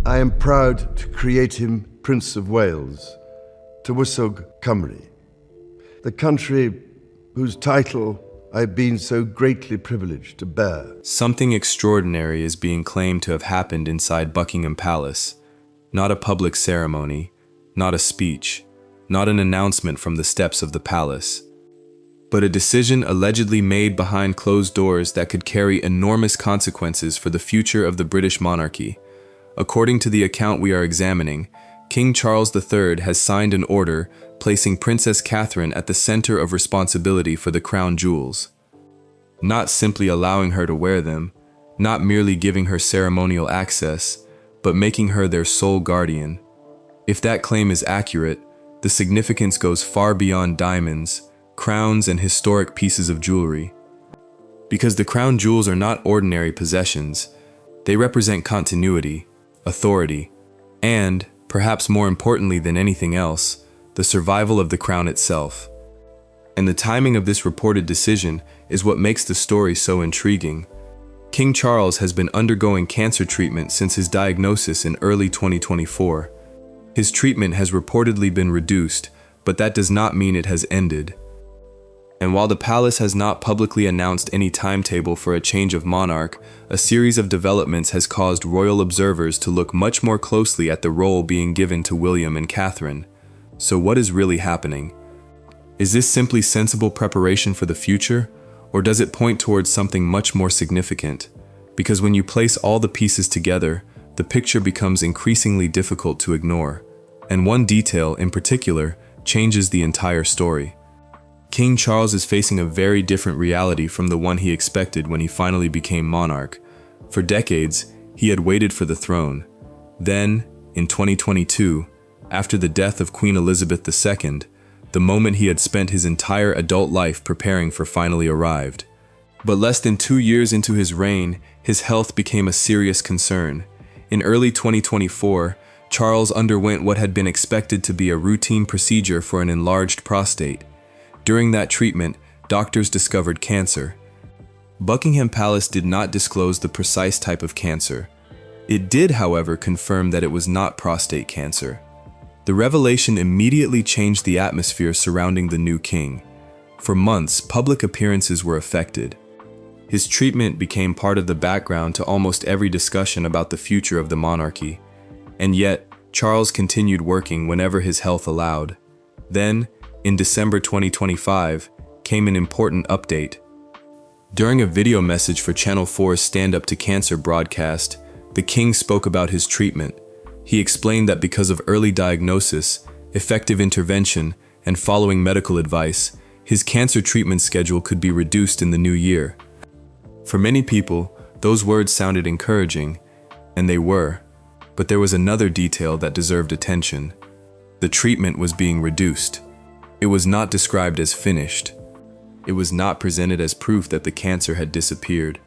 I am proud to create him Prince of Wales, Tywysog Cymru, the country whose title I've been so greatly privileged to bear. Something extraordinary is being claimed to have happened inside Buckingham Palace. Not a public ceremony, not a speech, not an announcement from the steps of the palace, but a decision allegedly made behind closed doors that could carry enormous consequences for the future of the British monarchy. According to the account we are examining, King Charles III has signed an order placing Princess Catherine at the center of responsibility for the crown jewels. Not simply allowing her to wear them, not merely giving her ceremonial access, but making her their sole guardian. If that claim is accurate, the significance goes far beyond diamonds, crowns, and historic pieces of jewelry. Because the crown jewels are not ordinary possessions, they represent continuity, authority, and, perhaps more importantly than anything else, the survival of the crown itself. And the timing of this reported decision is what makes the story so intriguing. King Charles has been undergoing cancer treatment since his diagnosis in early 2024. His treatment has reportedly been reduced, but that does not mean it has ended. And while the palace has not publicly announced any timetable for a change of monarch, a series of developments has caused royal observers to look much more closely at the role being given to William and Catherine. So what is really happening? Is this simply sensible preparation for the future, or does it point towards something much more significant? Because when you place all the pieces together, the picture becomes increasingly difficult to ignore, and one detail in particular changes the entire story. King Charles is facing a very different reality from the one he expected when he finally became monarch. For decades, he had waited for the throne. Then, in 2022, after the death of Queen Elizabeth II, the moment he had spent his entire adult life preparing for finally arrived. But less than 2 years into his reign, his health became a serious concern. In early 2024, Charles underwent what had been expected to be a routine procedure for an enlarged prostate. During that treatment, doctors discovered cancer. Buckingham Palace did not disclose the precise type of cancer. It did, however, confirm that it was not prostate cancer. The revelation immediately changed the atmosphere surrounding the new king. For months, public appearances were affected. His treatment became part of the background to almost every discussion about the future of the monarchy. And yet, Charles continued working whenever his health allowed. Then, in December 2025, came an important update. During a video message for Channel 4's Stand Up to Cancer broadcast, the king spoke about his treatment. He explained that because of early diagnosis, effective intervention, and following medical advice, his cancer treatment schedule could be reduced in the new year. For many people, those words sounded encouraging, and they were. But there was another detail that deserved attention. The treatment was being reduced. It was not described as finished. It was not presented as proof that the cancer had disappeared.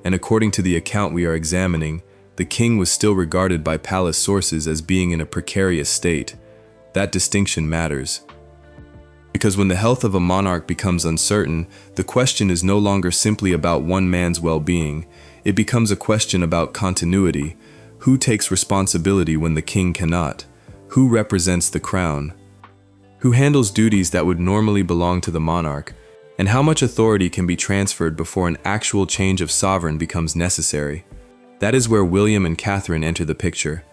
And according to the account we are examining, the king was still regarded by palace sources as being in a precarious state. That distinction matters. Because when the health of a monarch becomes uncertain, the question is no longer simply about one man's well-being. It becomes a question about continuity. Who takes responsibility when the king cannot? Who represents the crown? Who handles duties that would normally belong to the monarch? And how much authority can be transferred before an actual change of sovereign becomes necessary? That is where William and Catherine enter the picture.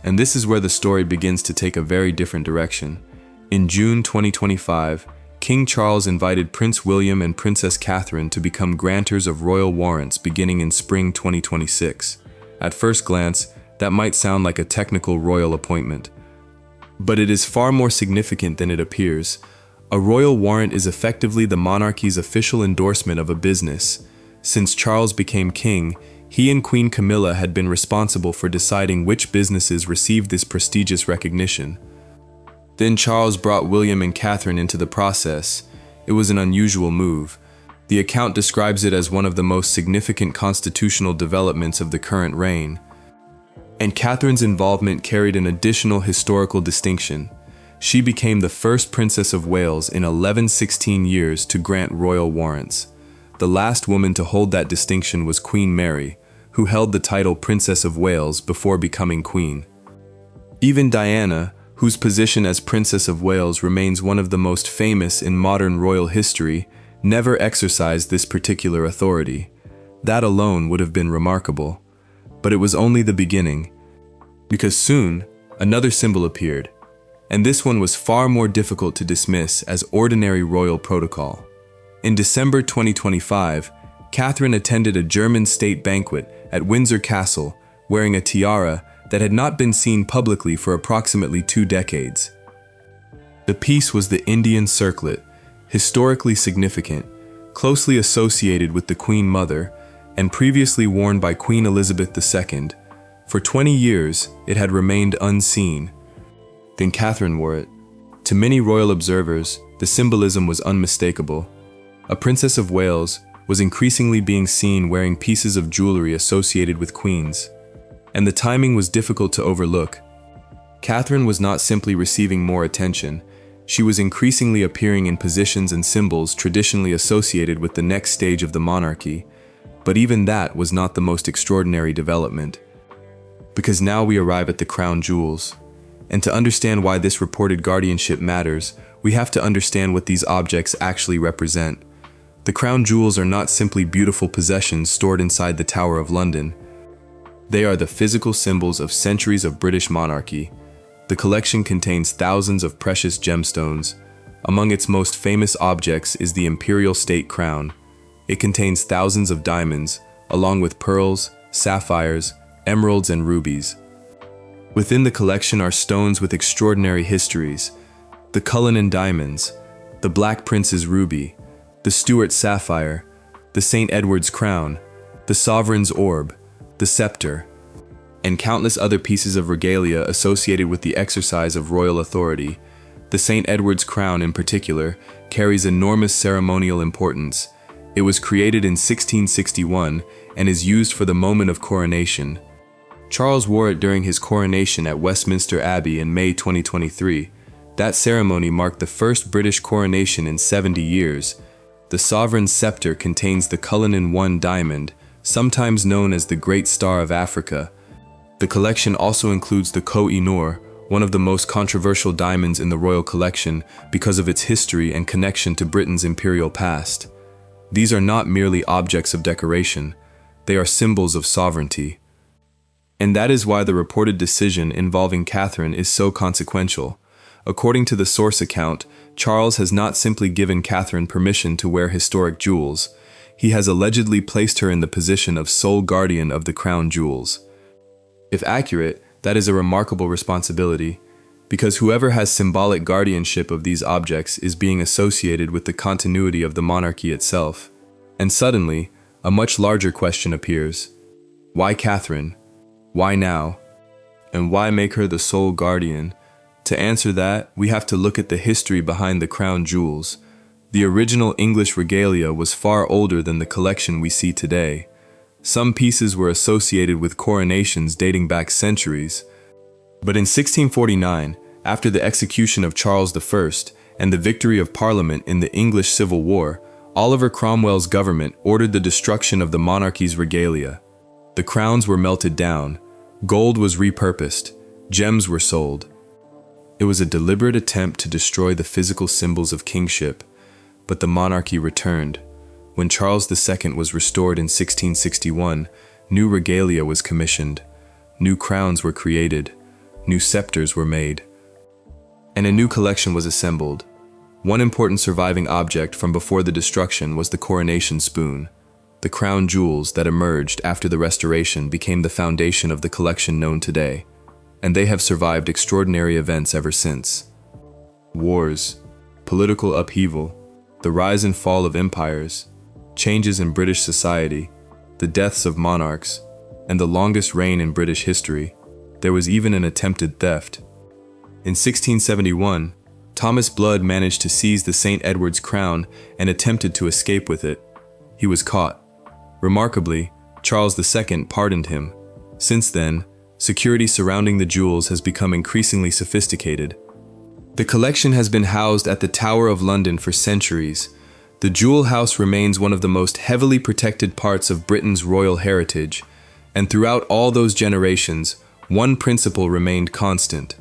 And this is where the story begins to take a very different direction. In June 2025, King Charles invited Prince William and Princess Catherine to become grantors of royal warrants beginning in spring 2026. At first glance, that might sound like a technical royal appointment. But it is far more significant than it appears. A royal warrant is effectively the monarchy's official endorsement of a business. Since Charles became king, he and Queen Camilla had been responsible for deciding which businesses received this prestigious recognition. Then Charles brought William and Catherine into the process. It was an unusual move. The account describes it as one of the most significant constitutional developments of the current reign. And Catherine's involvement carried an additional historical distinction. She became the first Princess of Wales in 1116 years to grant royal warrants. The last woman to hold that distinction was Queen Mary, who held the title Princess of Wales before becoming Queen. Even Diana, whose position as Princess of Wales remains one of the most famous in modern royal history, never exercised this particular authority. That alone would have been remarkable. But it was only the beginning, because soon another symbol appeared, and this one was far more difficult to dismiss as ordinary royal protocol. In December 2025, Catherine attended a German state banquet at Windsor Castle wearing a tiara that had not been seen publicly for approximately 2 decades. The piece was the Indian circlet, historically significant, closely associated with the Queen Mother, and previously worn by Queen Elizabeth II. For 20 years, it had remained unseen. Then Catherine wore it. To many royal observers, the symbolism was unmistakable. A Princess of Wales was increasingly being seen wearing pieces of jewelry associated with queens, and the timing was difficult to overlook. Catherine was not simply receiving more attention, she was increasingly appearing in positions and symbols traditionally associated with the next stage of the monarchy. But even that was not the most extraordinary development, because now we arrive at the crown jewels. And to understand why this reported guardianship matters, we have to understand what these objects actually represent. The crown jewels are not simply beautiful possessions stored inside the Tower of London. They are the physical symbols of centuries of British monarchy. The collection contains thousands of precious gemstones. Among its most famous objects is the imperial state crown. It contains thousands of diamonds, along with pearls, sapphires, emeralds, and rubies. Within the collection are stones with extraordinary histories: the Cullinan diamonds, the Black Prince's ruby, the Stuart sapphire, the St. Edward's crown, the sovereign's orb, the scepter, and countless other pieces of regalia associated with the exercise of royal authority. The St. Edward's crown in particular carries enormous ceremonial importance. It was created in 1661 and is used for the moment of coronation. Charles wore it during his coronation at Westminster Abbey in May 2023. That ceremony marked the first British coronation in 70 years. The sovereign's scepter contains the Cullinan I diamond, sometimes known as the Great Star of Africa. The collection also includes the Koh-i-Noor, one of the most controversial diamonds in the royal collection because of its history and connection to Britain's imperial past. These are not merely objects of decoration, they are symbols of sovereignty. And that is why the reported decision involving Catherine is so consequential. According to the source account, Charles has not simply given Catherine permission to wear historic jewels, he has allegedly placed her in the position of sole guardian of the crown jewels. If accurate, that is a remarkable responsibility, because whoever has symbolic guardianship of these objects is being associated with the continuity of the monarchy itself. And suddenly, a much larger question appears. Why Catherine? Why now? And why make her the sole guardian? To answer that, we have to look at the history behind the crown jewels. The original English regalia was far older than the collection we see today. Some pieces were associated with coronations dating back centuries. But in 1649, after the execution of Charles I and the victory of Parliament in the English Civil War, Oliver Cromwell's government ordered the destruction of the monarchy's regalia. The crowns were melted down, gold was repurposed, gems were sold. It was a deliberate attempt to destroy the physical symbols of kingship, but the monarchy returned. When Charles II was restored in 1661, new regalia was commissioned, new crowns were created, new scepters were made, and a new collection was assembled. One important surviving object from before the destruction was the coronation spoon. The crown jewels that emerged after the restoration became the foundation of the collection known today, and they have survived extraordinary events ever since. Wars, political upheaval, the rise and fall of empires, changes in British society, the deaths of monarchs, and the longest reign in British history. There was even an attempted theft. In 1671, Thomas Blood managed to seize the St. Edward's crown and attempted to escape with it. He was caught. Remarkably, Charles II pardoned him. Since then, security surrounding the jewels has become increasingly sophisticated. The collection has been housed at the Tower of London for centuries. The jewel house remains one of the most heavily protected parts of Britain's royal heritage. And throughout all those generations, one principle remained constant.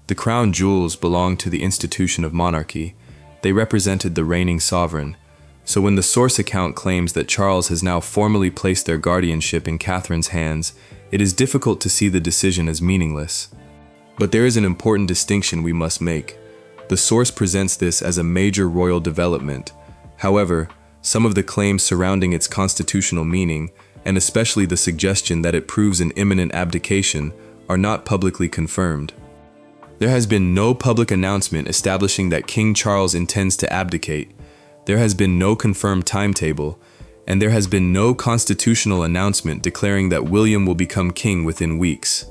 The crown jewels belonged to the institution of monarchy. They represented the reigning sovereign. So when the source account claims that Charles has now formally placed their guardianship in Catherine's hands, it is difficult to see the decision as meaningless. But there is an important distinction we must make. The source presents this as a major royal development. However, some of the claims surrounding its constitutional meaning, and especially the suggestion that it proves an imminent abdication, are not publicly confirmed. There has been no public announcement establishing that King Charles intends to abdicate. There has been no confirmed timetable, and there has been no constitutional announcement declaring that William will become king within weeks.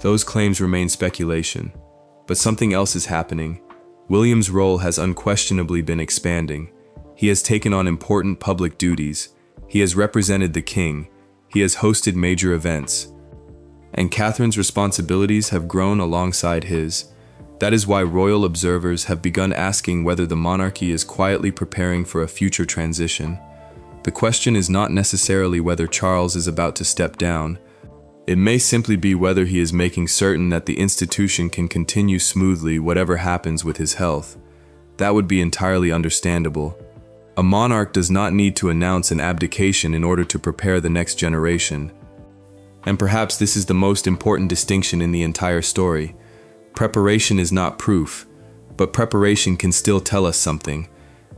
Those claims remain speculation. But something else is happening. William's role has unquestionably been expanding. He has taken on important public duties. He has represented the king. He has hosted major events. And Catherine's responsibilities have grown alongside his. That is why royal observers have begun asking whether the monarchy is quietly preparing for a future transition. The question is not necessarily whether Charles is about to step down. It may simply be whether he is making certain that the institution can continue smoothly whatever happens with his health. That would be entirely understandable. A monarch does not need to announce an abdication in order to prepare the next generation. And perhaps this is the most important distinction in the entire story. Preparation is not proof, but preparation can still tell us something.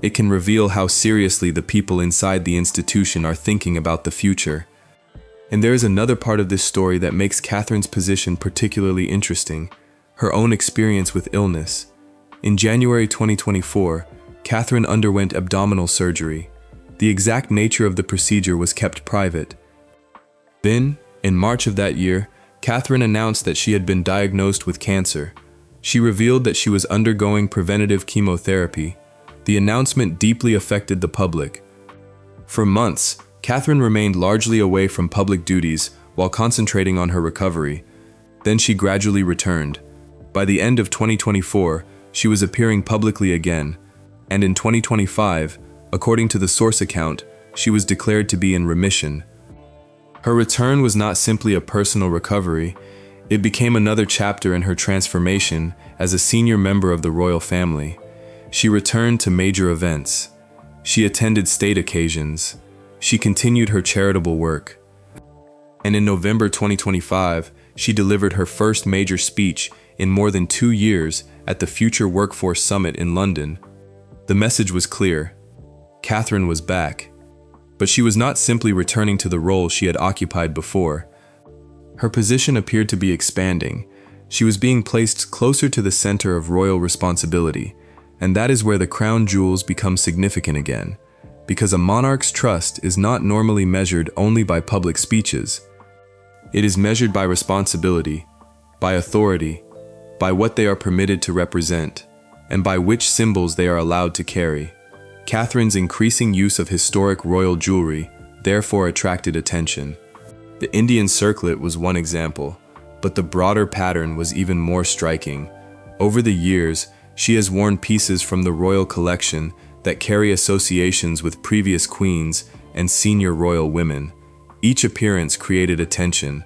It can reveal how seriously the people inside the institution are thinking about the future. And there is another part of this story that makes Catherine's position particularly interesting: her own experience with illness. In January 2024, Catherine underwent abdominal surgery. The exact nature of the procedure was kept private. Then, in March of that year, Catherine announced that she had been diagnosed with cancer. She revealed that she was undergoing preventative chemotherapy. The announcement deeply affected the public. For months, Catherine remained largely away from public duties while concentrating on her recovery. Then she gradually returned. By the end of 2024, she was appearing publicly again. And in 2025, according to the source account, she was declared to be in remission. Her return was not simply a personal recovery, it became another chapter in her transformation as a senior member of the royal family. She returned to major events. She attended state occasions. She continued her charitable work. And in November 2025, she delivered her first major speech in more than 2 years at the Future Workforce Summit in London. The message was clear. Catherine was back. But she was not simply returning to the role she had occupied before. Her position appeared to be expanding. She was being placed closer to the center of royal responsibility, and that is where the crown jewels become significant again, because a monarch's trust is not normally measured only by public speeches. It is measured by responsibility, by authority, by what they are permitted to represent, and by which symbols they are allowed to carry. Catherine's increasing use of historic royal jewelry therefore attracted attention. The Indian circlet was one example, but the broader pattern was even more striking. Over the years, she has worn pieces from the royal collection that carry associations with previous queens and senior royal women. Each appearance created attention.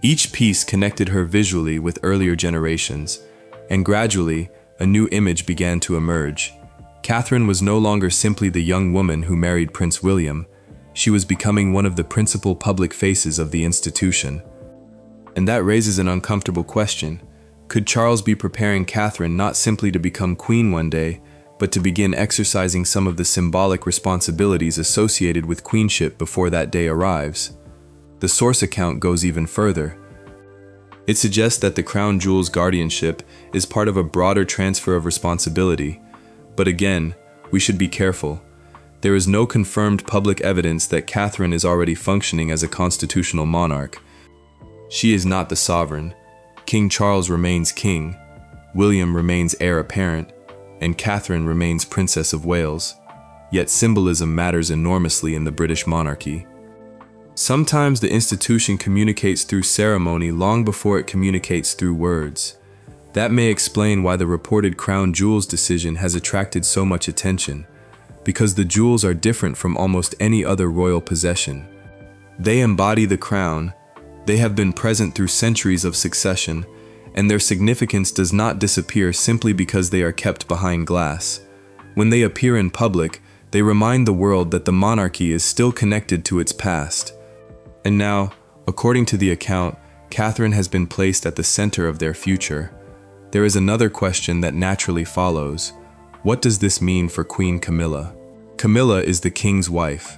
Each piece connected her visually with earlier generations, and gradually, a new image began to emerge. Catherine was no longer simply the young woman who married Prince William. She was becoming one of the principal public faces of the institution. And that raises an uncomfortable question. Could Charles be preparing Catherine not simply to become queen one day, but to begin exercising some of the symbolic responsibilities associated with queenship before that day arrives? The source account goes even further. It suggests that the crown jewel's guardianship is part of a broader transfer of responsibility. But again, we should be careful. There is no confirmed public evidence that Catherine is already functioning as a constitutional monarch. She is not the sovereign. King Charles remains king, William remains heir apparent, and Catherine remains Princess of Wales. Yet symbolism matters enormously in the British monarchy. Sometimes the institution communicates through ceremony long before it communicates through words. That may explain why the reported crown jewels decision has attracted so much attention, because the jewels are different from almost any other royal possession. They embody the crown. They have been present through centuries of succession, and their significance does not disappear simply because they are kept behind glass. When they appear in public, they remind the world that the monarchy is still connected to its past. And now, according to the account, Catherine has been placed at the center of their future. There is another question that naturally follows. What does this mean for Queen Camilla? Camilla is the king's wife.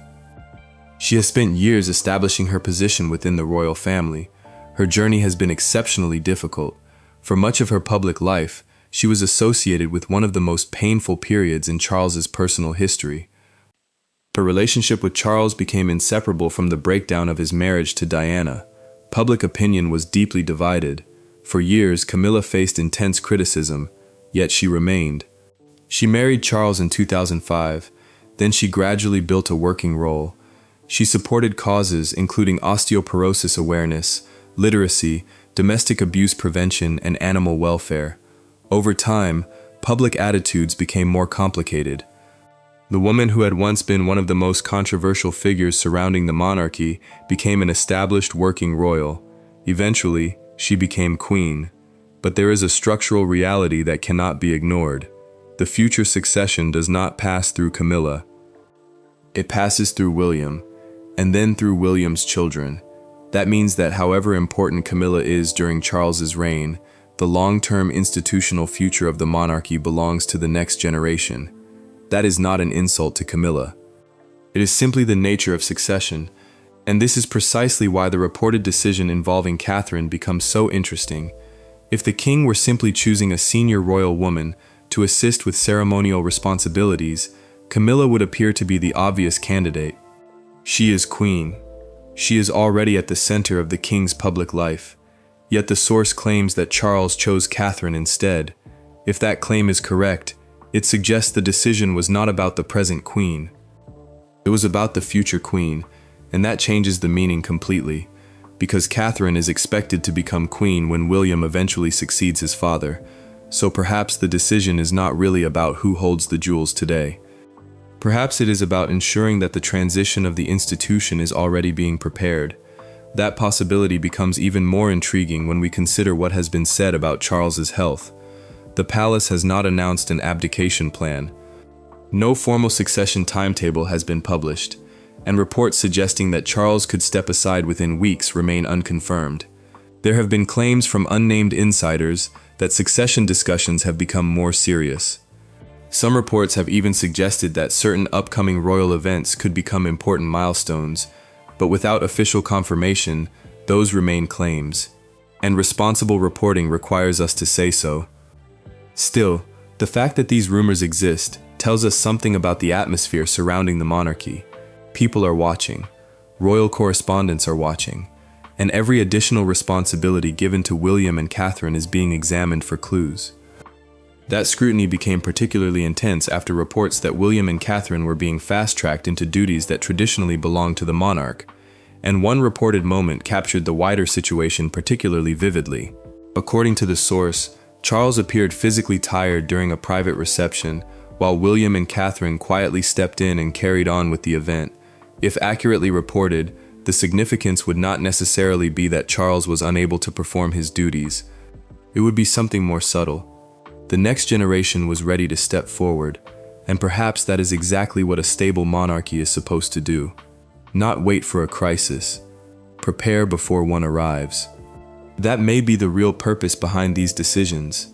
She has spent years establishing her position within the royal family. Her journey has been exceptionally difficult. For much of her public life, she was associated with one of the most painful periods in Charles's personal history. Her relationship with Charles became inseparable from the breakdown of his marriage to Diana. Public opinion was deeply divided. For years, Camilla faced intense criticism, yet she remained. She married Charles in 2005, then she gradually built a working role. She supported causes including osteoporosis awareness, literacy, domestic abuse prevention, and animal welfare. Over time, public attitudes became more complicated. The woman who had once been one of the most controversial figures surrounding the monarchy became an established working royal. Eventually, she became queen. But there is a structural reality that cannot be ignored. The future succession does not pass through Camilla. It passes through William, and then through William's children. That means that however important Camilla is during Charles's reign, the long-term institutional future of the monarchy belongs to the next generation. That is not an insult to Camilla. It is simply the nature of succession, and this is precisely why the reported decision involving Catherine becomes so interesting. If the king were simply choosing a senior royal woman to assist with ceremonial responsibilities, Camilla would appear to be the obvious candidate. She is queen. She is already at the center of the king's public life. Yet the source claims that Charles chose Catherine instead. If that claim is correct, it suggests the decision was not about the present queen. It was about the future queen, and that changes the meaning completely, because Catherine is expected to become queen when William eventually succeeds his father, so perhaps the decision is not really about who holds the jewels today. Perhaps it is about ensuring that the transition of the institution is already being prepared. That possibility becomes even more intriguing when we consider what has been said about Charles's health. The palace has not announced an abdication plan. No formal succession timetable has been published, and reports suggesting that Charles could step aside within weeks remain unconfirmed. There have been claims from unnamed insiders that succession discussions have become more serious. Some reports have even suggested that certain upcoming royal events could become important milestones, but without official confirmation, those remain claims, and responsible reporting requires us to say so. Still, the fact that these rumors exist tells us something about the atmosphere surrounding the monarchy. People are watching, royal correspondents are watching, and every additional responsibility given to William and Catherine is being examined for clues. That scrutiny became particularly intense after reports that William and Catherine were being fast-tracked into duties that traditionally belonged to the monarch, and one reported moment captured the wider situation particularly vividly. According to the source, Charles appeared physically tired during a private reception, while William and Catherine quietly stepped in and carried on with the event. If accurately reported, the significance would not necessarily be that Charles was unable to perform his duties. It would be something more subtle. The next generation was ready to step forward, and perhaps that is exactly what a stable monarchy is supposed to do. Not wait for a crisis. Prepare before one arrives. That may be the real purpose behind these decisions.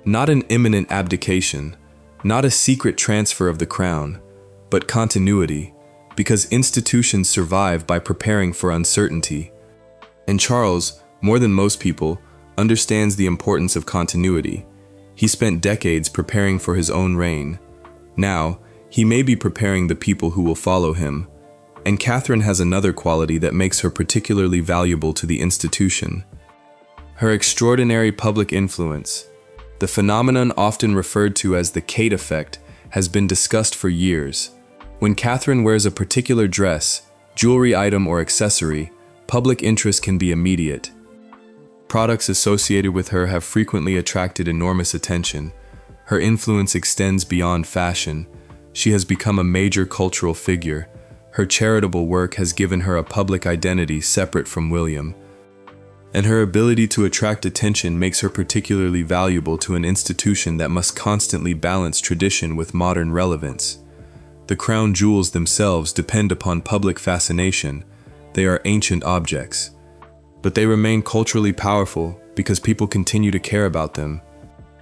Not an imminent abdication, not a secret transfer of the crown, but continuity, because institutions survive by preparing for uncertainty. And Charles, more than most people, understands the importance of continuity. He spent decades preparing for his own reign. Now, he may be preparing the people who will follow him. And Catherine has another quality that makes her particularly valuable to the institution: her extraordinary public influence. The phenomenon often referred to as the Kate effect has been discussed for years. When Catherine wears a particular dress, jewelry item or accessory, public interest can be immediate. Products associated with her have frequently attracted enormous attention. Her influence extends beyond fashion. She has become a major cultural figure. Her charitable work has given her a public identity separate from William, and her ability to attract attention makes her particularly valuable to an institution that must constantly balance tradition with modern relevance. The crown jewels themselves depend upon public fascination. They are ancient objects, but they remain culturally powerful because people continue to care about them.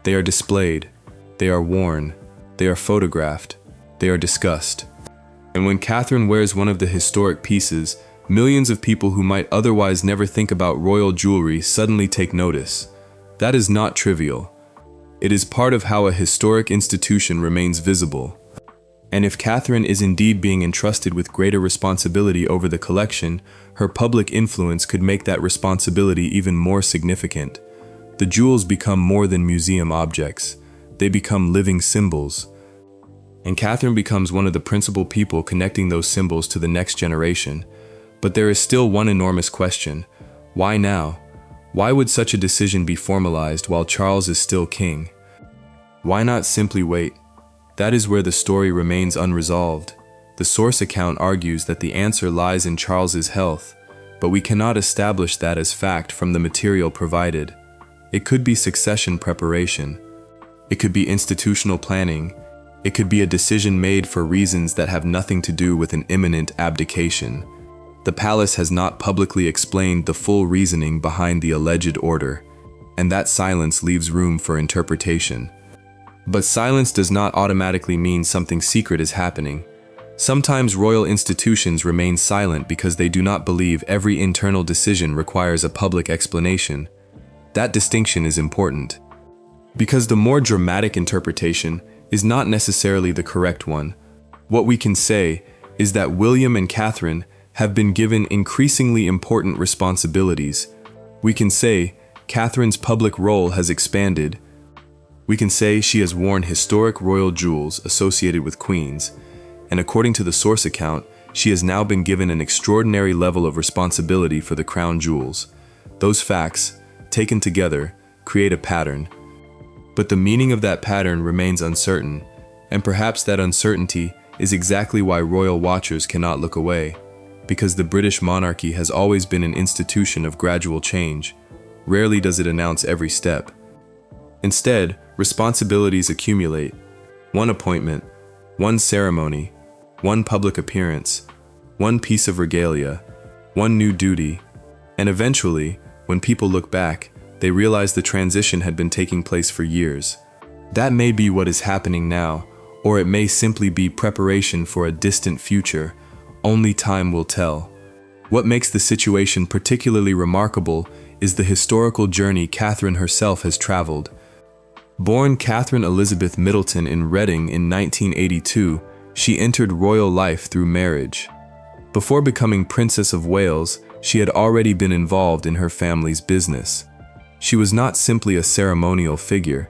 They are displayed, they are worn, they are photographed, they are discussed. And when Catherine wears one of the historic pieces, millions of people who might otherwise never think about royal jewelry suddenly take notice. That is not trivial. It is part of how a historic institution remains visible. And if Catherine is indeed being entrusted with greater responsibility over the collection, her public influence could make that responsibility even more significant. The jewels become more than museum objects. They become living symbols. And Catherine becomes one of the principal people connecting those symbols to the next generation. But there is still one enormous question. Why now? Why would such a decision be formalized while Charles is still king? Why not simply wait? That is where the story remains unresolved. The source account argues that the answer lies in Charles's health, but we cannot establish that as fact from the material provided. It could be succession preparation. It could be institutional planning. It could be a decision made for reasons that have nothing to do with an imminent abdication. The palace has not publicly explained the full reasoning behind the alleged order, and that silence leaves room for interpretation. But silence does not automatically mean something secret is happening. Sometimes royal institutions remain silent because they do not believe every internal decision requires a public explanation. That distinction is important, because the more dramatic interpretation is not necessarily the correct one. What we can say is that William and Catherine have been given increasingly important responsibilities. We can say Catherine's public role has expanded. We can say she has worn historic royal jewels associated with queens, and according to the source account, she has now been given an extraordinary level of responsibility for the crown jewels. Those facts, taken together, create a pattern. But the meaning of that pattern remains uncertain, and perhaps that uncertainty is exactly why royal watchers cannot look away, because the British monarchy has always been an institution of gradual change. Rarely does it announce every step. Instead, responsibilities accumulate. One appointment, one ceremony, one public appearance, one piece of regalia, one new duty, and eventually, when people look back, they realize the transition had been taking place for years. That may be what is happening now, or it may simply be preparation for a distant future. Only time will tell. What makes the situation particularly remarkable is the historical journey Catherine herself has traveled. Born Catherine Elizabeth Middleton in Reading in 1982, she entered royal life through marriage. Before becoming Princess of Wales, she had already been involved in her family's business. She was not simply a ceremonial figure.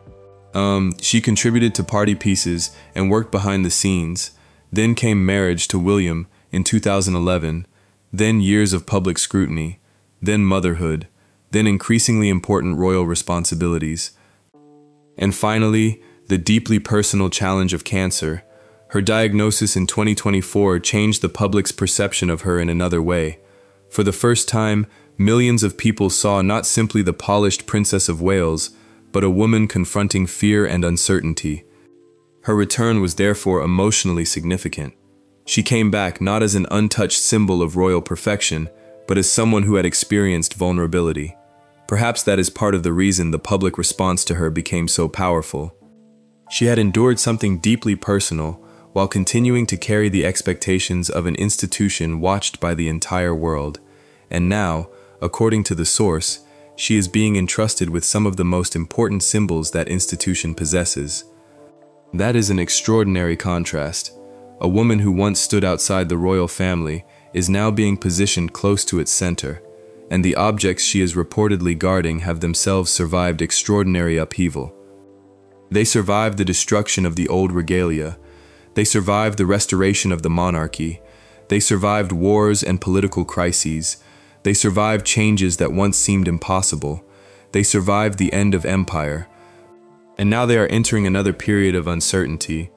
She contributed to party pieces and worked behind the scenes. Then came marriage to William in 2011, then years of public scrutiny, then motherhood, then increasingly important royal responsibilities. And finally, the deeply personal challenge of cancer. Her diagnosis in 2024 changed the public's perception of her in another way. For the first time, millions of people saw not simply the polished Princess of Wales, but a woman confronting fear and uncertainty. Her return was therefore emotionally significant. She came back not as an untouched symbol of royal perfection, but as someone who had experienced vulnerability. Perhaps that is part of the reason the public response to her became so powerful. She had endured something deeply personal while continuing to carry the expectations of an institution watched by the entire world. And now, according to the source, she is being entrusted with some of the most important symbols that institution possesses. That is an extraordinary contrast. A woman who once stood outside the royal family is now being positioned close to its center, and the objects she is reportedly guarding have themselves survived extraordinary upheaval. They survived the destruction of the old regalia. They survived the restoration of the monarchy. They survived wars and political crises. They survived changes that once seemed impossible. They survived the end of empire. And now they are entering another period of uncertainty.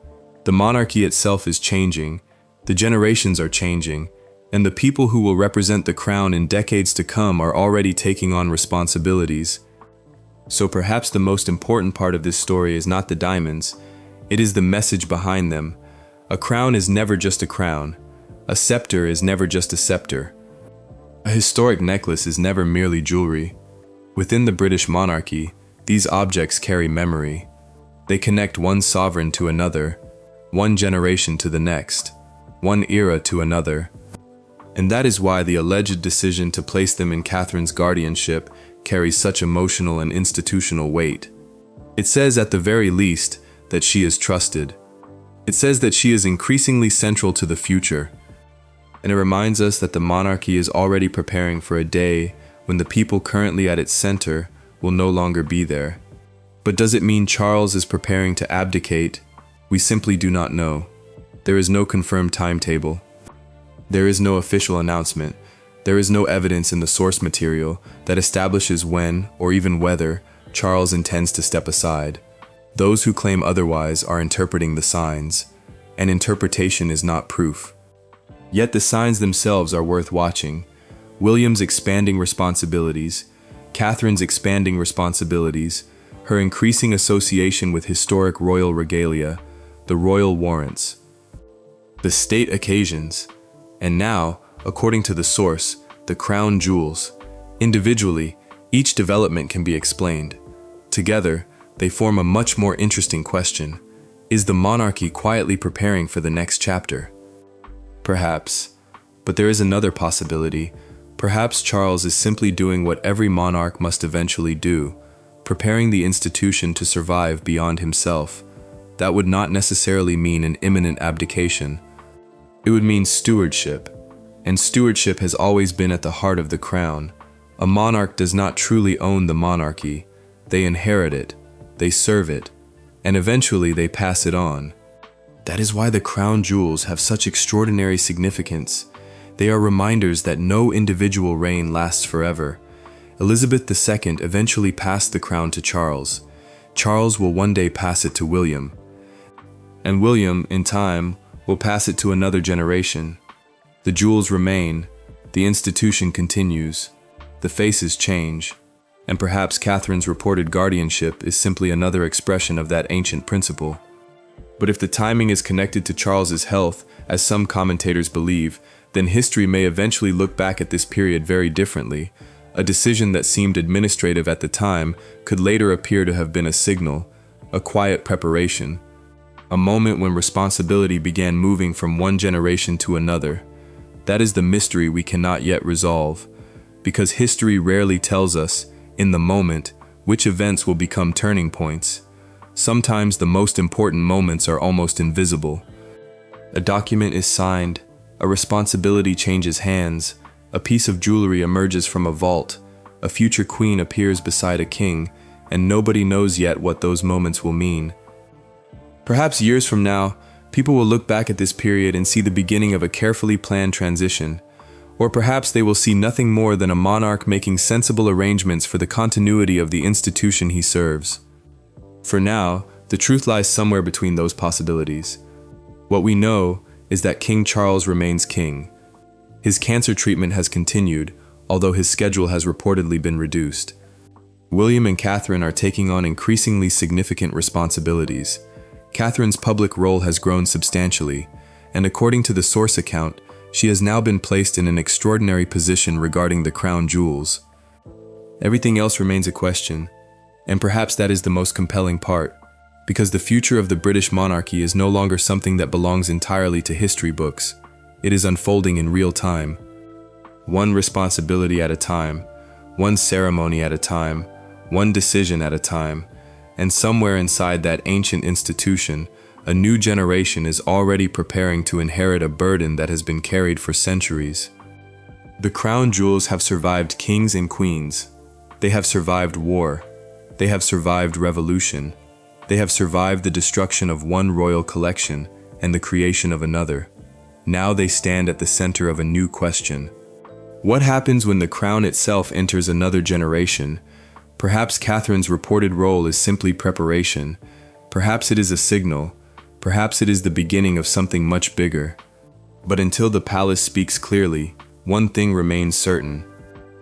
The monarchy itself is changing. The generations are changing, and the people who will represent the crown in decades to come are already taking on responsibilities. So perhaps the most important part of this story is not the diamonds, it is the message behind them. A crown is never just a crown. A scepter is never just a scepter. A historic necklace is never merely jewelry. Within the British monarchy, these objects carry memory. They connect one sovereign to another, one generation to the next, one era to another. And that is why the alleged decision to place them in Catherine's guardianship carries such emotional and institutional weight. It says at the very least that she is trusted. It says that she is increasingly central to the future. And it reminds us that the monarchy is already preparing for a day when the people currently at its center will no longer be there. But does it mean Charles is preparing to abdicate? We simply do not know. There is no confirmed timetable. There is no official announcement. There is no evidence in the source material that establishes when, or even whether, Charles intends to step aside. Those who claim otherwise are interpreting the signs, and interpretation is not proof. Yet the signs themselves are worth watching. William's expanding responsibilities, Catherine's expanding responsibilities, her increasing association with historic royal regalia, the royal warrants, the state occasions, and now, according to the source, the crown jewels. Individually, each development can be explained. Together, they form a much more interesting question. Is the monarchy quietly preparing for the next chapter? Perhaps. But there is another possibility. Perhaps Charles is simply doing what every monarch must eventually do, preparing the institution to survive beyond himself. That would not necessarily mean an imminent abdication. It would mean stewardship. And stewardship has always been at the heart of the crown. A monarch does not truly own the monarchy. They inherit it, they serve it, and eventually they pass it on. That is why the crown jewels have such extraordinary significance. They are reminders that no individual reign lasts forever. Elizabeth II eventually passed the crown to Charles. Charles will one day pass it to William. And William, in time, will pass it to another generation. The jewels remain, the institution continues, the faces change, and perhaps Catherine's reported guardianship is simply another expression of that ancient principle. But if the timing is connected to Charles's health, as some commentators believe, then history may eventually look back at this period very differently. A decision that seemed administrative at the time could later appear to have been a signal, a quiet preparation, a moment when responsibility began moving from one generation to another. That is the mystery we cannot yet resolve, because history rarely tells us, in the moment, which events will become turning points. Sometimes the most important moments are almost invisible. A document is signed, a responsibility changes hands, a piece of jewelry emerges from a vault, a future queen appears beside a king, and nobody knows yet what those moments will mean. Perhaps years from now, people will look back at this period and see the beginning of a carefully planned transition, or perhaps they will see nothing more than a monarch making sensible arrangements for the continuity of the institution he serves. For now, the truth lies somewhere between those possibilities. What we know is that King Charles remains king. His cancer treatment has continued, although his schedule has reportedly been reduced. William and Catherine are taking on increasingly significant responsibilities. Catherine's public role has grown substantially, and according to the source account, she has now been placed in an extraordinary position regarding the crown jewels. Everything else remains a question, and perhaps that is the most compelling part, because the future of the British monarchy is no longer something that belongs entirely to history books. It is unfolding in real time. One responsibility at a time, one ceremony at a time, one decision at a time, and somewhere inside that ancient institution, a new generation is already preparing to inherit a burden that has been carried for centuries. The crown jewels have survived kings and queens. They have survived war. They have survived revolution. They have survived the destruction of one royal collection and the creation of another. Now they stand at the center of a new question. What happens when the crown itself enters another generation? Perhaps Catherine's reported role is simply preparation. Perhaps it is a signal. Perhaps it is the beginning of something much bigger. But until the palace speaks clearly, one thing remains certain.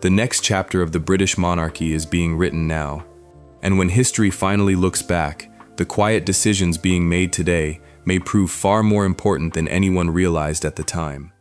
The next chapter of the British monarchy is being written now. And when history finally looks back, the quiet decisions being made today may prove far more important than anyone realized at the time.